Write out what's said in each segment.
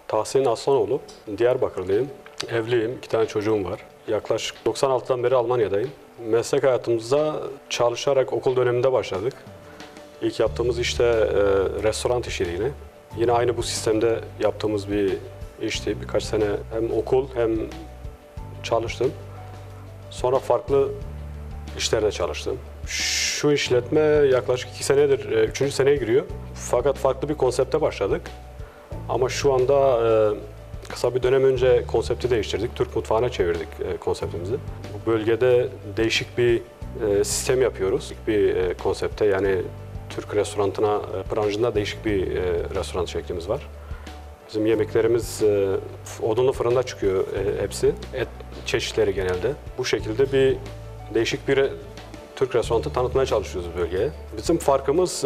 Tahsin Aslanoğlu, Diyarbakırlıyım. Evliyim, 2 tane çocuğum var. Yaklaşık 96'dan beri Almanya'dayım. Meslek hayatımıza çalışarak okul döneminde başladık. İlk yaptığımız işte restoran işiydi. Yine aynı bu sistemde yaptığımız bir işti. Birkaç sene hem okul hem çalıştım. Sonra farklı işlerde çalıştım. Şu işletme yaklaşık 2 senedir, 3. seneye giriyor. Fakat farklı bir konsepte başladık. Ama şu anda kısa bir dönem önce konsepti değiştirdik. Türk mutfağına çevirdik konseptimizi. Bu bölgede değişik bir sistem yapıyoruz. Bir konsepte, yani Türk restoranına, branşında değişik bir restoran şeklimiz var. Bizim yemeklerimiz odunlu fırında çıkıyor hepsi. Et çeşitleri genelde. Bu şekilde bir değişik bir Türk restoranı tanıtmaya çalışıyoruz bölgeye. Bizim farkımız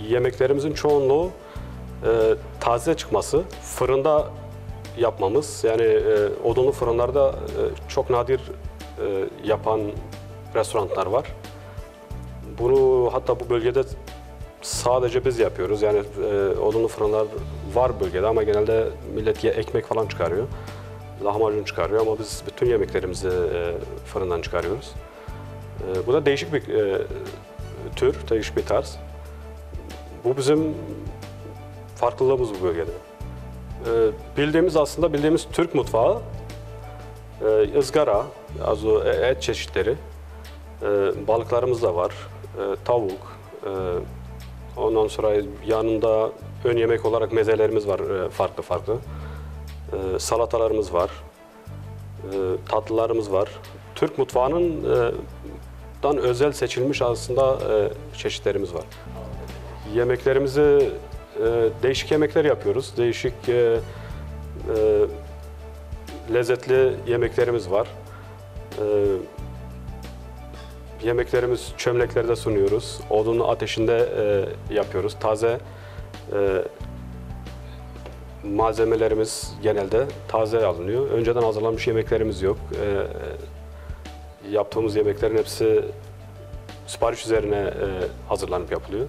yemeklerimizin çoğunluğu taze çıkması, fırında yapmamız. Yani odunlu fırınlarda çok nadir yapan restoranlar var. Bunu hatta bu bölgede sadece biz yapıyoruz. Yani odunlu fırınlar var bölgede ama genelde millet ekmek falan çıkarıyor. Lahmacun çıkarıyor ama biz bütün yemeklerimizi fırından çıkarıyoruz. Bu da değişik bir tür, değişik bir tarz. Bu bizim farklılığımız bu bölgede. Bildiğimiz Türk mutfağı, ızgara, et çeşitleri, balıklarımız da var, tavuk, ondan sonra yanında ön yemek olarak mezelerimiz var farklı farklı, salatalarımız var, tatlılarımız var. Türk mutfağının özel seçilmiş aslında çeşitlerimiz var. Yemeklerimizi değişik yemekler yapıyoruz. Değişik lezzetli yemeklerimiz var. Yemeklerimiz çömleklerde sunuyoruz. Odunlu ateşinde yapıyoruz. Taze malzemelerimiz genelde taze alınıyor. Önceden hazırlanmış yemeklerimiz yok. Yaptığımız yemeklerin hepsi sipariş üzerine hazırlanıp yapılıyor.